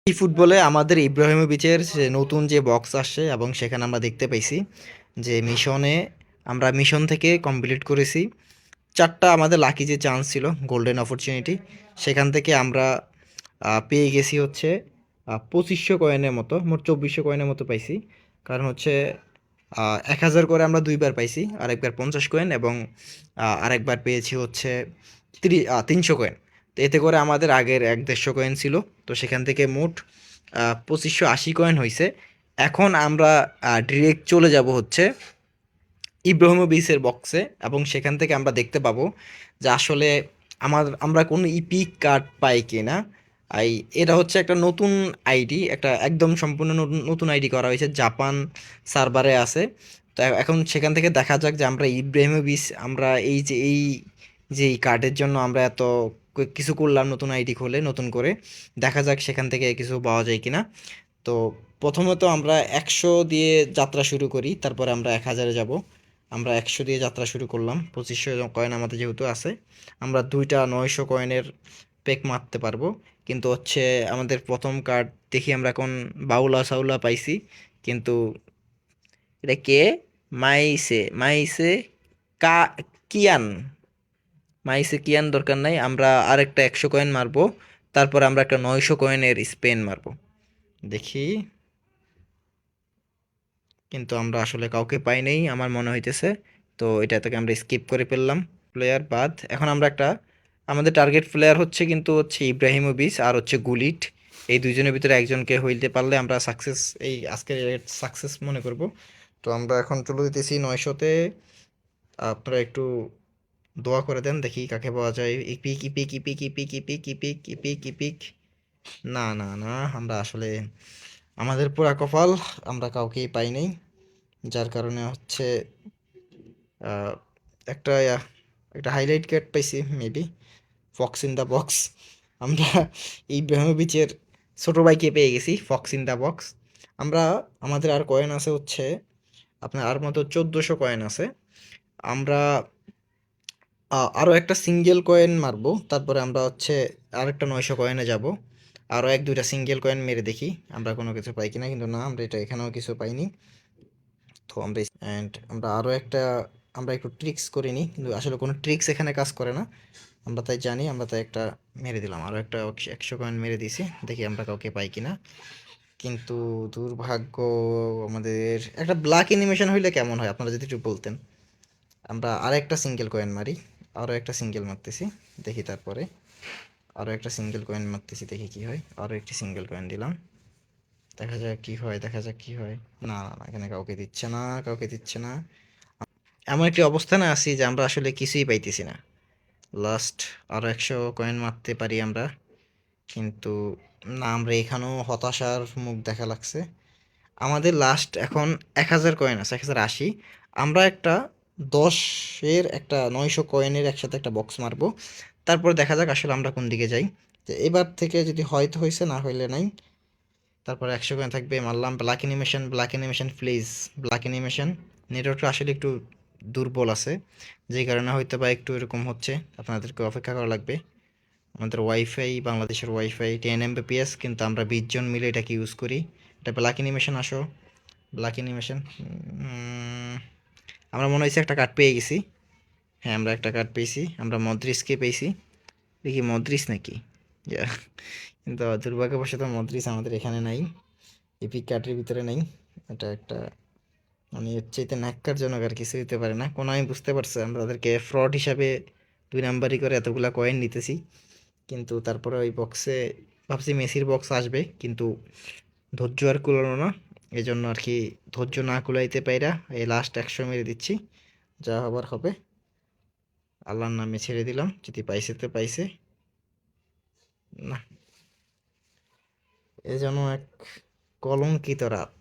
এই ফুটবলে আমাদের ইব্রাহিমোভিচের যে নতুন যে বক্স আসছে এবং সেখানে আমরা দেখতে পাইছি যে আমরা মিশন থেকে কমপ্লিট করেছি 4টা আমাদের লাকি যে চান্স ছিল গোল্ডেন অপরচুনিটি সেখান থেকে আমরা পেয়ে গেছি হচ্ছে 2500 কয়েনের মতো মোট 2400 কয়েনের মতো পাইছি কারণ হচ্ছে 1000 করে আমরা 2বার পাইছি আরেকবার 50 কয়েন এবং আরেকবার পেয়েছি হচ্ছে 300 কয়েন তো এতে করে আমাদের আগের 150 কয়েন ছিল তো সেখান থেকে মোট 2580 কয়েন হয়েছে এখন আমরা ডিরেক্ট চলে যাব হচ্ছে ইব্রাহিমোভিচের বক্সে এবং সেখান থেকে আমরা দেখতে পাবো যে আসলে আমরা কোনো ইপিক কার্ড পাই কিনা। আই এটা হচ্ছে একটা নতুন আইডি, একটা একদম সম্পূর্ণ নতুন আইডি করা হয়েছে, জাপান সার্ভারে আছে। তো এখন সেখান থেকে দেখা যাক যে আমরা ইব্রাহিমোভিচ আমরা এই কার্ডের জন্য আমরা এত কিছু করলাম, নতুন আইডি খুলে নতুন করে দেখা যাক সেখান থেকে কিছু পাওয়া যায় কিনা। তো প্রথমত আমরা 100 দিয়ে যাত্রা শুরু করি, তারপরে আমরা 1000-এ যাব। আমরা 100 দিয়ে যাত্রা শুরু করলাম, 2500 কয়েন আমাদের যেহেতু আছে আমরা 2টা 900 কয়েনের পেক মারতে পারবো। কিন্তু হচ্ছে আমাদের প্রথম কার্ড দেখি আমরা এখন বাউলা সাউলা পাইছি, কিন্তু এটা কে? মাইসে মাইসে কা কিয়ান মাইসে কিয়ান দরকার নাই, আমরা আরেকটা 100 কয়েন মারবো, তারপর আমরা একটা 900 কয়েনের স্পেন মারবো দেখি। কিন্তু আমরা আসলে কাউকে পাই নাই আমার মনে হইতেছে। তো এটা থেকে আমরা স্কিপ করে ফেললাম প্লেয়ার বাদ। এখন আমরা একটা আমাদের টার্গেট প্লেয়ার হচ্ছে কিন্তু হচ্ছে ইব্রাহিমোভিচ আর হচ্ছে গুলিট, এই দুইজনের ভিতরে একজনকে হইতে পারলে আমরা সাকসেস, এই আজকের সাকসেস মনে করব। তো আমরা এখন চলে দিতেছি 900-তে। আপনারা একটু দোয়া করে দেন দেখি কাকে পাওয়া যায়। Epic epic epic epic epic epic epic epic, না না না, আমরা আসলে আমাদের পুরা কপাল, আমরা কাউকেই পাই নাই, যার কারণে হচ্ছে আহ, একটা একটা হাইলাইট কার্ড পাইছি maybe, Fox in the box. আমরা এই ইব্রাহিমোভিচের ছোট ভাইকে পেয়ে গেছি, ফক্স ইন দ্য বক্স। আমরা আমাদের আর কয়েন আছে হচ্ছে আপনার আর মতো 1400 কয়েন আছে। আমরা আরও একটা সিঙ্গেল কয়েন মারবো, তারপরে আমরা হচ্ছে আরেকটা 900 কয়েনে যাব। আরও 1-2টা সিঙ্গেল কয়েন মেরে দেখি আমরা কোনো কিছু পাই কিনা, কিন্তু না, আমরা এটা এখানেও কিছু পাইনি। তো আমরা আমরা আরও একটা, আমরা একটু ট্রিক্স করে নিই, কিন্তু আসলে কোনো ট্রিক্স এখানে কাজ করে না, আমরা তাই জানি, আমরা তাই একটা মেরে দিলাম, আরও একটা 100 কয়েন মেরে দিছি, দেখি আমরা কাউকে পাই কিনা। কিন্তু দুর্ভাগ্য, আমাদের একটা ব্ল্যাক অ্যানিমেশন হইলে কেমন হয় আপনারা যদি একটু বলতেন। আমরা আরেকটা সিঙ্গেল কয়েন মারি, আরও একটা সিঙ্গেল মারতেছি দেখি, তারপরে আরও একটা সিঙ্গেল কয়েন মারতেছি দেখি কি হয়, আরও একটি সিঙ্গেল কয়েন দিলাম, দেখা যাক কি হয়, দেখা যাক কি হয়। না না না, এখানে কাউকে দিচ্ছে না, কাউকে দিচ্ছে না। এমন একটি অবস্থানে আছি যে আমরা আসলে কিছুই পাইতেছি না। লাস্ট আরও 100 কয়েন মারতে পারি আমরা, কিন্তু না, আমরা এখানেও হতাশার মুখ দেখা লাগছে। আমাদের লাস্ট এখন 1000 কয়েন আছে, 1080। আমরা একটা 10-এর একটা 900 কয়েনের একসাথে একটা বক্স মারবো, তারপর দেখা যাক আসলে আমরা কোন দিকে যাই। তো এবার থেকে যদি হয়তো হয়েছে, না হইলে নাই। তারপর 100 কয়েন থাকবে, মারলাম black animation, black animation please, black animation. নেটওয়ার্কটা আসলে একটু দুর্বল আছে, যেই কারণে হয়তো বা একটু এরকম হচ্ছে, আপনাদেরকে অপেক্ষা করা লাগবে। আমাদের ওয়াইফাই, বাংলাদেশের ওয়াইফাই 10 Mbps, কিন্তু আমরা 20 জন মিলে এটাকে ইউজ করি। এটা ব্ল্যাক অ্যানিমেশন, আসো ব্ল্যাক অ্যানিমেশন। আমরা মনে হয়েছে একটা কার্ড পেয়ে গেছি। হ্যাঁ, আমরা একটা কার্ড পেয়েছি, আমরা মদ্রিসকে পেয়েছি, দেখি মদ্রিস নাকি। ইয়া, কিন্তু দুর্ভাগ্যবশত মদ্রিস আমাদের এখানে নাই, এপিক কার্ডের ভিতরে নাই। এটা একটা মানে এর চাইতে ন্যাক্কারজনক আর কিছু হতে পারে না কোনো, আমি বুঝতে পারছি আমরা তাদেরকে ফ্রড হিসাবে 2 নাম্বারই করে এতগুলা কয়েন নিতেছি। কিন্তু তারপরে ওই বক্সে ভাবছি মেসির বক্স আসবে, কিন্তু ধৈর্য আর কুলানো না, এই জন্য আর কি ধৈর্য না কুলাইতে পাইরা এই লাস্ট 100 মেরে দিচ্ছি, যা হবার হবে। আল্লাহর নামে ছেড়ে দিলাম, যদি পাইছে তো পাইছে, না, এ যেন এক কলঙ্কিত রাত।